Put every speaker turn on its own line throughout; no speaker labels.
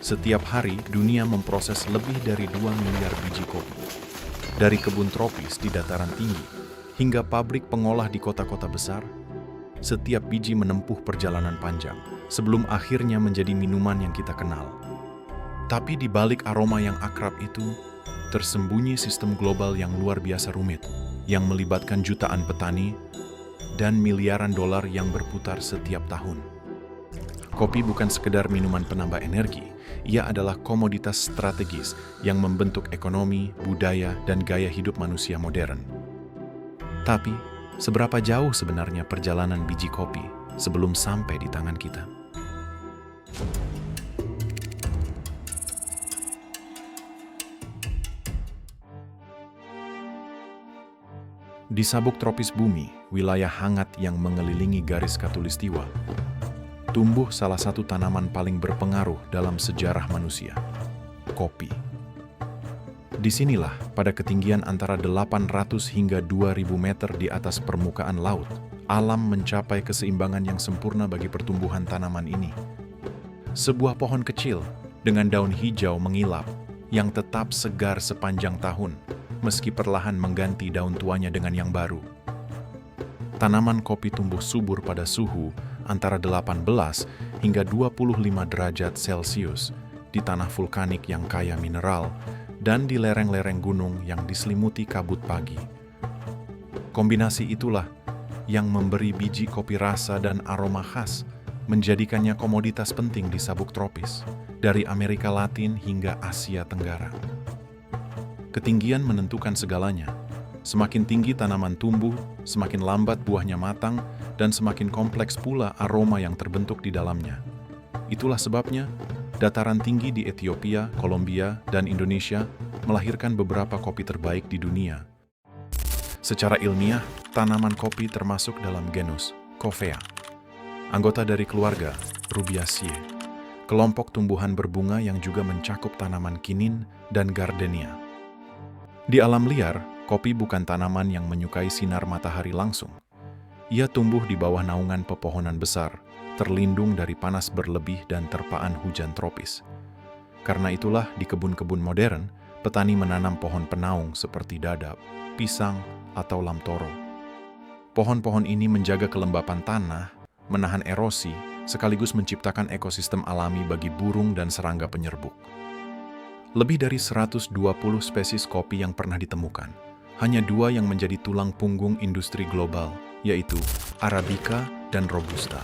Setiap hari, dunia memproses lebih dari 2 miliar biji kopi. Dari kebun tropis di dataran tinggi, hingga pabrik pengolah di kota-kota besar, setiap biji menempuh perjalanan panjang sebelum akhirnya menjadi minuman yang kita kenal. Tapi di balik aroma yang akrab itu, tersembunyi sistem global yang luar biasa rumit, yang melibatkan jutaan petani dan miliaran dolar yang berputar setiap tahun. Kopi bukan sekedar minuman penambah energi, ia adalah komoditas strategis yang membentuk ekonomi, budaya, dan gaya hidup manusia modern. Tapi, seberapa jauh sebenarnya perjalanan biji kopi sebelum sampai di tangan kita? Di sabuk tropis bumi, wilayah hangat yang mengelilingi garis khatulistiwa, tumbuh salah satu tanaman paling berpengaruh dalam sejarah manusia, kopi. Disinilah, pada ketinggian antara 800 hingga 2000 meter di atas permukaan laut, alam mencapai keseimbangan yang sempurna bagi pertumbuhan tanaman ini. Sebuah pohon kecil dengan daun hijau mengilap yang tetap segar sepanjang tahun, meski perlahan mengganti daun tuanya dengan yang baru. Tanaman kopi tumbuh subur pada suhu antara 18 hingga 25 derajat Celcius di tanah vulkanik yang kaya mineral dan di lereng-lereng gunung yang diselimuti kabut pagi. Kombinasi itulah yang memberi biji kopi rasa dan aroma khas, menjadikannya komoditas penting di sabuk tropis, dari Amerika Latin hingga Asia Tenggara. Ketinggian menentukan segalanya. Semakin tinggi tanaman tumbuh, semakin lambat buahnya matang, dan semakin kompleks pula aroma yang terbentuk di dalamnya. Itulah sebabnya, dataran tinggi di Ethiopia, Kolombia, dan Indonesia melahirkan beberapa kopi terbaik di dunia. Secara ilmiah, tanaman kopi termasuk dalam genus Coffea, anggota dari keluarga Rubiaceae, kelompok tumbuhan berbunga yang juga mencakup tanaman kinin dan gardenia. Di alam liar, kopi bukan tanaman yang menyukai sinar matahari langsung. Ia tumbuh di bawah naungan pepohonan besar, terlindung dari panas berlebih dan terpaan hujan tropis. Karena itulah di kebun-kebun modern, petani menanam pohon penaung seperti dadap, pisang, atau lamtoro. Pohon-pohon ini menjaga kelembapan tanah, menahan erosi, sekaligus menciptakan ekosistem alami bagi burung dan serangga penyerbuk. Lebih dari 120 spesies kopi yang pernah ditemukan. Hanya 2 yang menjadi tulang punggung industri global, yaitu Arabica dan Robusta.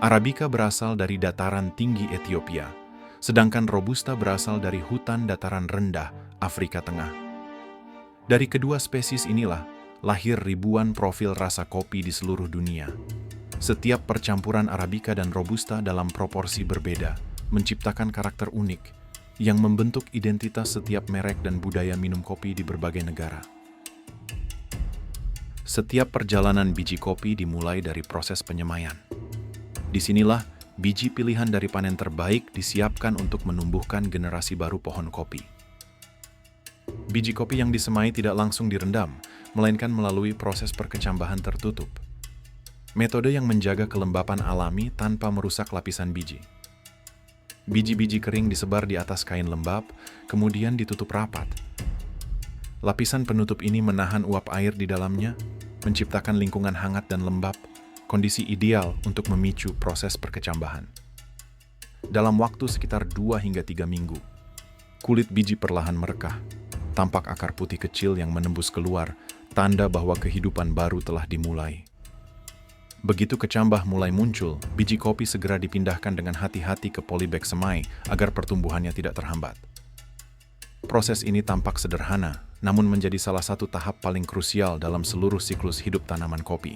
Arabica berasal dari dataran tinggi Ethiopia, sedangkan Robusta berasal dari hutan dataran rendah Afrika Tengah. Dari kedua spesies inilah, lahir ribuan profil rasa kopi di seluruh dunia. Setiap percampuran Arabica dan Robusta dalam proporsi berbeda, menciptakan karakter unik, yang membentuk identitas setiap merek dan budaya minum kopi di berbagai negara. Setiap perjalanan biji kopi dimulai dari proses penyemaian. Disinilah, biji pilihan dari panen terbaik disiapkan untuk menumbuhkan generasi baru pohon kopi. Biji kopi yang disemai tidak langsung direndam, melainkan melalui proses perkecambahan tertutup. Metode yang menjaga kelembapan alami tanpa merusak lapisan biji. Biji-biji kering disebar di atas kain lembab, kemudian ditutup rapat. Lapisan penutup ini menahan uap air di dalamnya, menciptakan lingkungan hangat dan lembab, kondisi ideal untuk memicu proses perkecambahan. Dalam waktu sekitar 2 hingga 3 minggu, kulit biji perlahan merekah, tampak akar putih kecil yang menembus keluar, tanda bahwa kehidupan baru telah dimulai. Begitu kecambah mulai muncul, biji kopi segera dipindahkan dengan hati-hati ke polybag semai agar pertumbuhannya tidak terhambat. Proses ini tampak sederhana, namun menjadi salah satu tahap paling krusial dalam seluruh siklus hidup tanaman kopi.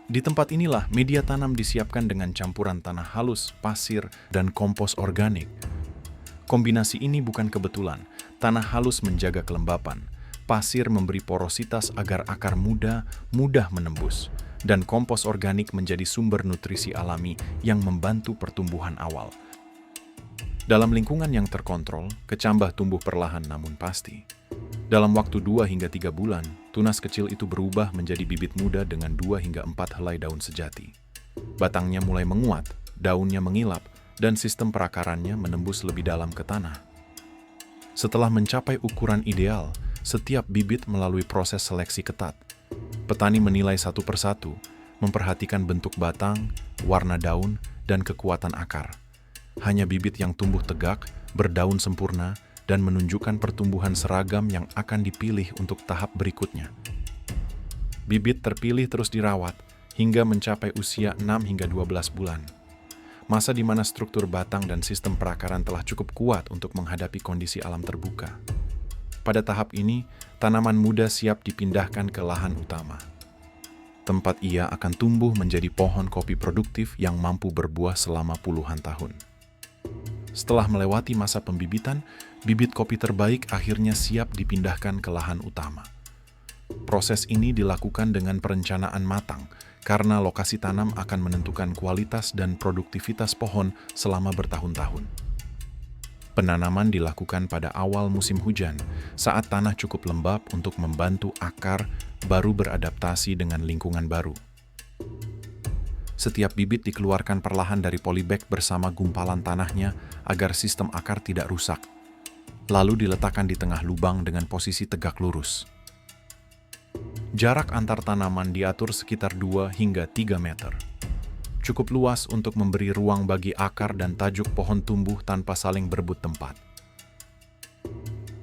Di tempat inilah media tanam disiapkan dengan campuran tanah halus, pasir, dan kompos organik. Kombinasi ini bukan kebetulan, tanah halus menjaga kelembapan, pasir memberi porositas agar akar mudah menembus, dan kompos organik menjadi sumber nutrisi alami yang membantu pertumbuhan awal. Dalam lingkungan yang terkontrol, kecambah tumbuh perlahan namun pasti. Dalam waktu 2 hingga 3 bulan, tunas kecil itu berubah menjadi bibit muda dengan 2 hingga 4 helai daun sejati. Batangnya mulai menguat, daunnya mengilap, dan sistem perakarannya menembus lebih dalam ke tanah. Setelah mencapai ukuran ideal, setiap bibit melalui proses seleksi ketat. Petani menilai satu persatu, memperhatikan bentuk batang, warna daun, dan kekuatan akar. Hanya bibit yang tumbuh tegak, berdaun sempurna, dan menunjukkan pertumbuhan seragam yang akan dipilih untuk tahap berikutnya. Bibit terpilih terus dirawat hingga mencapai usia 6 hingga 12 bulan. Masa di mana struktur batang dan sistem perakaran telah cukup kuat untuk menghadapi kondisi alam terbuka. Pada tahap ini, tanaman muda siap dipindahkan ke lahan utama. Tempat ia akan tumbuh menjadi pohon kopi produktif yang mampu berbuah selama puluhan tahun. Setelah melewati masa pembibitan, bibit kopi terbaik akhirnya siap dipindahkan ke lahan utama. Proses ini dilakukan dengan perencanaan matang, karena lokasi tanam akan menentukan kualitas dan produktivitas pohon selama bertahun-tahun. Penanaman dilakukan pada awal musim hujan, saat tanah cukup lembab untuk membantu akar baru beradaptasi dengan lingkungan baru. Setiap bibit dikeluarkan perlahan dari polybag bersama gumpalan tanahnya agar sistem akar tidak rusak, lalu diletakkan di tengah lubang dengan posisi tegak lurus. Jarak antar tanaman diatur sekitar 2 hingga 3 meter. Cukup luas untuk memberi ruang bagi akar dan tajuk pohon tumbuh tanpa saling berebut tempat.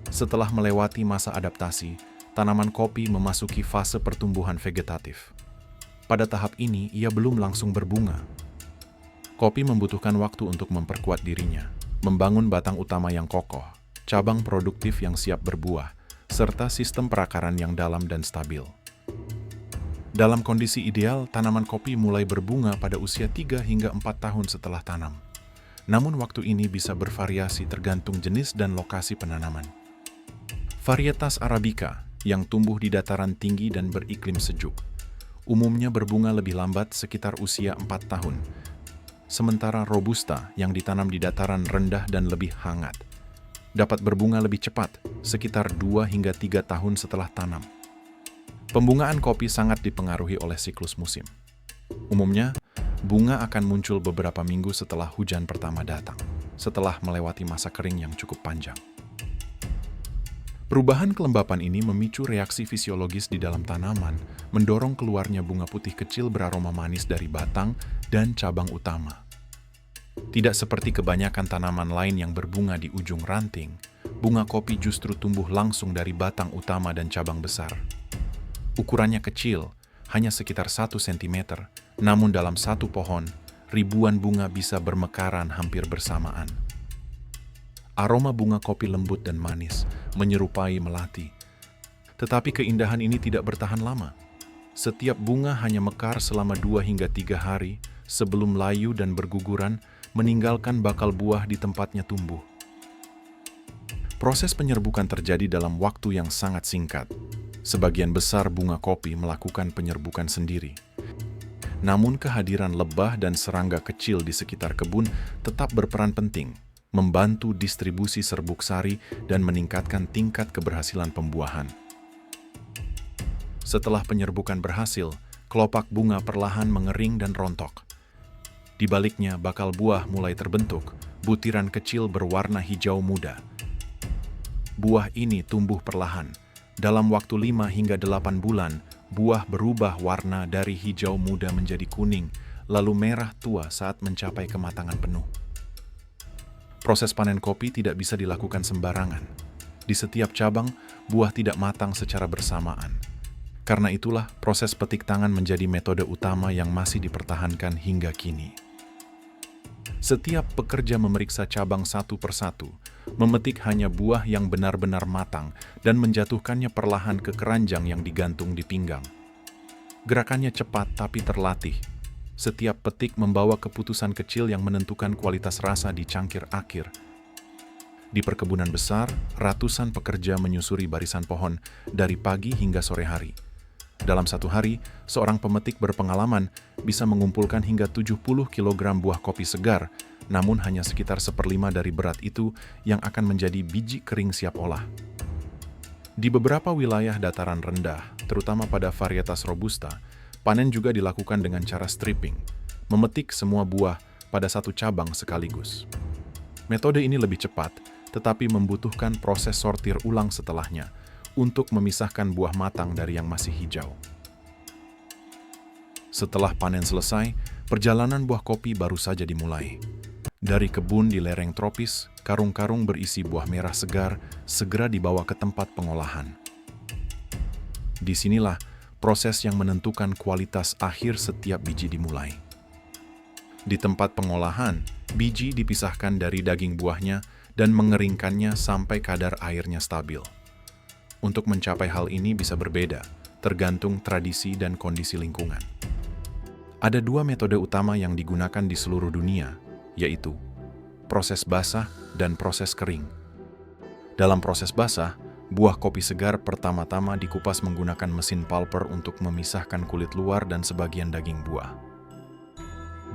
Setelah melewati masa adaptasi, tanaman kopi memasuki fase pertumbuhan vegetatif. Pada tahap ini, ia belum langsung berbunga. Kopi membutuhkan waktu untuk memperkuat dirinya, membangun batang utama yang kokoh, cabang produktif yang siap berbuah, serta sistem perakaran yang dalam dan stabil. Dalam kondisi ideal, tanaman kopi mulai berbunga pada usia 3 hingga 4 tahun setelah tanam. Namun waktu ini bisa bervariasi tergantung jenis dan lokasi penanaman. Varietas Arabica yang tumbuh di dataran tinggi dan beriklim sejuk, umumnya berbunga lebih lambat sekitar usia 4 tahun. Sementara Robusta yang ditanam di dataran rendah dan lebih hangat, dapat berbunga lebih cepat, sekitar 2 hingga 3 tahun setelah tanam. Pembungaan kopi sangat dipengaruhi oleh siklus musim. Umumnya, bunga akan muncul beberapa minggu setelah hujan pertama datang, setelah melewati masa kering yang cukup panjang. Perubahan kelembapan ini memicu reaksi fisiologis di dalam tanaman, mendorong keluarnya bunga putih kecil beraroma manis dari batang dan cabang utama. Tidak seperti kebanyakan tanaman lain yang berbunga di ujung ranting, bunga kopi justru tumbuh langsung dari batang utama dan cabang besar. Ukurannya kecil, hanya sekitar 1 cm, namun dalam satu pohon, ribuan bunga bisa bermekaran hampir bersamaan. Aroma bunga kopi lembut dan manis, menyerupai melati. Tetapi keindahan ini tidak bertahan lama. Setiap bunga hanya mekar selama 2 hingga 3 hari sebelum layu dan berguguran, meninggalkan bakal buah di tempatnya tumbuh. Proses penyerbukan terjadi dalam waktu yang sangat singkat. Sebagian besar bunga kopi melakukan penyerbukan sendiri. Namun kehadiran lebah dan serangga kecil di sekitar kebun tetap berperan penting, membantu distribusi serbuk sari dan meningkatkan tingkat keberhasilan pembuahan. Setelah penyerbukan berhasil, kelopak bunga perlahan mengering dan rontok. Di baliknya, bakal buah mulai terbentuk, butiran kecil berwarna hijau muda. Buah ini tumbuh perlahan. Dalam waktu 5 hingga 8 bulan, buah berubah warna dari hijau muda menjadi kuning, lalu merah tua saat mencapai kematangan penuh. Proses panen kopi tidak bisa dilakukan sembarangan. Di setiap cabang, buah tidak matang secara bersamaan. Karena itulah, proses petik tangan menjadi metode utama yang masih dipertahankan hingga kini. Setiap pekerja memeriksa cabang satu persatu, memetik hanya buah yang benar-benar matang dan menjatuhkannya perlahan ke keranjang yang digantung di pinggang. Gerakannya cepat tapi terlatih. Setiap petik membawa keputusan kecil yang menentukan kualitas rasa di cangkir akhir. Di perkebunan besar, ratusan pekerja menyusuri barisan pohon dari pagi hingga sore hari. Dalam satu hari, seorang pemetik berpengalaman bisa mengumpulkan hingga 70 kg buah kopi segar, namun hanya sekitar 1/5 dari berat itu yang akan menjadi biji kering siap olah. Di beberapa wilayah dataran rendah, terutama pada varietas Robusta, panen juga dilakukan dengan cara stripping, memetik semua buah, pada satu cabang sekaligus. Metode ini lebih cepat, tetapi membutuhkan proses sortir ulang setelahnya untuk memisahkan buah matang dari yang masih hijau. Setelah panen selesai, perjalanan buah kopi baru saja dimulai. Dari kebun di lereng tropis, karung-karung berisi buah merah segar segera dibawa ke tempat pengolahan. Disinilah proses yang menentukan kualitas akhir setiap biji dimulai. Di tempat pengolahan, biji dipisahkan dari daging buahnya dan mengeringkannya sampai kadar airnya stabil. Untuk mencapai hal ini bisa berbeda, tergantung tradisi dan kondisi lingkungan. Ada dua metode utama yang digunakan di seluruh dunia, yaitu proses basah dan proses kering. Dalam proses basah, buah kopi segar pertama-tama dikupas menggunakan mesin pulper untuk memisahkan kulit luar dan sebagian daging buah.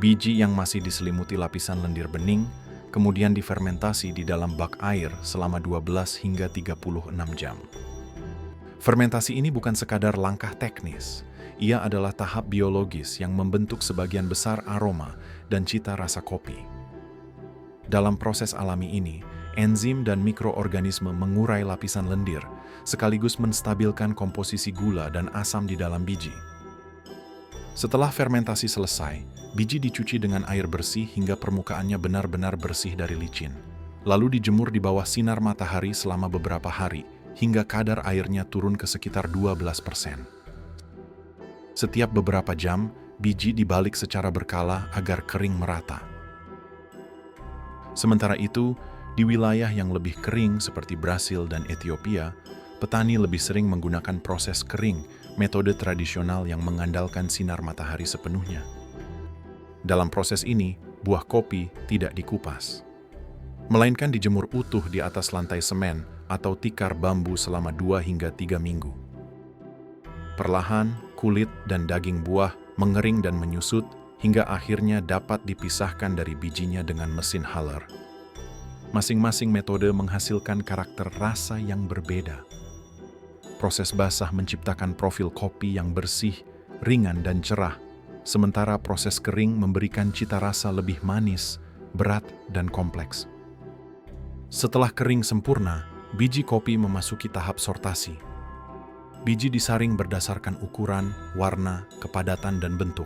Biji yang masih diselimuti lapisan lendir bening, kemudian difermentasi di dalam bak air selama 12 hingga 36 jam. Fermentasi ini bukan sekadar langkah teknis, ia adalah tahap biologis yang membentuk sebagian besar aroma dan cita rasa kopi. Dalam proses alami ini, enzim dan mikroorganisme mengurai lapisan lendir, sekaligus menstabilkan komposisi gula dan asam di dalam biji. Setelah fermentasi selesai, biji dicuci dengan air bersih hingga permukaannya benar-benar bersih dari licin. Lalu dijemur di bawah sinar matahari selama beberapa hari, hingga kadar airnya turun ke sekitar 12%. Setiap beberapa jam, biji dibalik secara berkala agar kering merata. Sementara itu, di wilayah yang lebih kering seperti Brasil dan Ethiopia, petani lebih sering menggunakan proses kering, metode tradisional yang mengandalkan sinar matahari sepenuhnya. Dalam proses ini, buah kopi tidak dikupas, melainkan dijemur utuh di atas lantai semen atau tikar bambu selama 2 hingga 3 minggu. Perlahan, kulit dan daging buah mengering dan menyusut hingga akhirnya dapat dipisahkan dari bijinya dengan mesin huller. Masing-masing metode menghasilkan karakter rasa yang berbeda. Proses basah menciptakan profil kopi yang bersih, ringan dan cerah, sementara proses kering memberikan cita rasa lebih manis, berat dan kompleks. Setelah kering sempurna, biji kopi memasuki tahap sortasi. Biji disaring berdasarkan ukuran, warna, kepadatan, dan bentuk.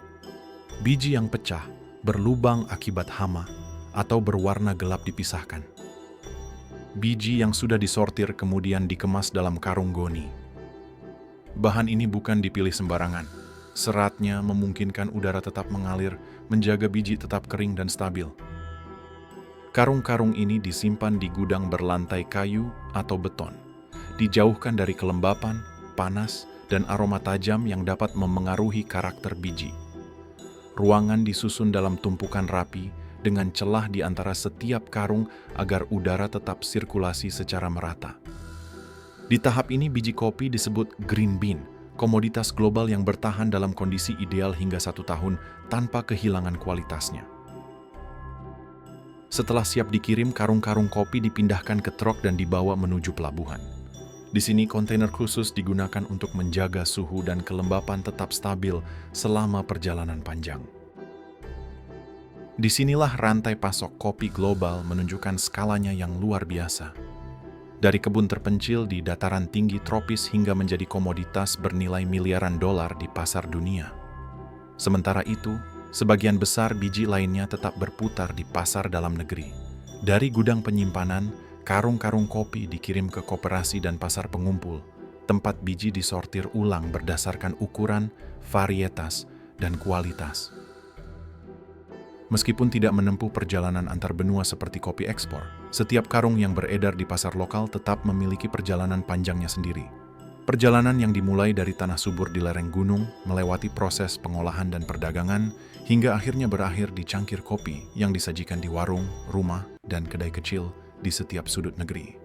Biji yang pecah, berlubang akibat hama, atau berwarna gelap dipisahkan. Biji yang sudah disortir kemudian dikemas dalam karung goni. Bahan ini bukan dipilih sembarangan. Seratnya memungkinkan udara tetap mengalir, menjaga biji tetap kering dan stabil. Karung-karung ini disimpan di gudang berlantai kayu atau beton, dijauhkan dari kelembapan, panas, dan aroma tajam yang dapat memengaruhi karakter biji. Ruangan disusun dalam tumpukan rapi dengan celah di antara setiap karung agar udara tetap sirkulasi secara merata. Di tahap ini biji kopi disebut green bean, komoditas global yang bertahan dalam kondisi ideal hingga 1 tahun tanpa kehilangan kualitasnya. Setelah siap dikirim, karung-karung kopi dipindahkan ke truk dan dibawa menuju pelabuhan. Di sini kontainer khusus digunakan untuk menjaga suhu dan kelembapan tetap stabil selama perjalanan panjang. Disinilah rantai pasok kopi global menunjukkan skalanya yang luar biasa. Dari kebun terpencil di dataran tinggi tropis hingga menjadi komoditas bernilai miliaran dolar di pasar dunia. Sementara itu, sebagian besar biji lainnya tetap berputar di pasar dalam negeri. Dari gudang penyimpanan, karung-karung kopi dikirim ke koperasi dan pasar pengumpul, tempat biji disortir ulang berdasarkan ukuran, varietas, dan kualitas. Meskipun tidak menempuh perjalanan antar benua seperti kopi ekspor, setiap karung yang beredar di pasar lokal tetap memiliki perjalanan panjangnya sendiri. Perjalanan yang dimulai dari tanah subur di lereng gunung, melewati proses pengolahan dan perdagangan, hingga akhirnya berakhir di cangkir kopi yang disajikan di warung, rumah, dan kedai kecil di setiap sudut negeri.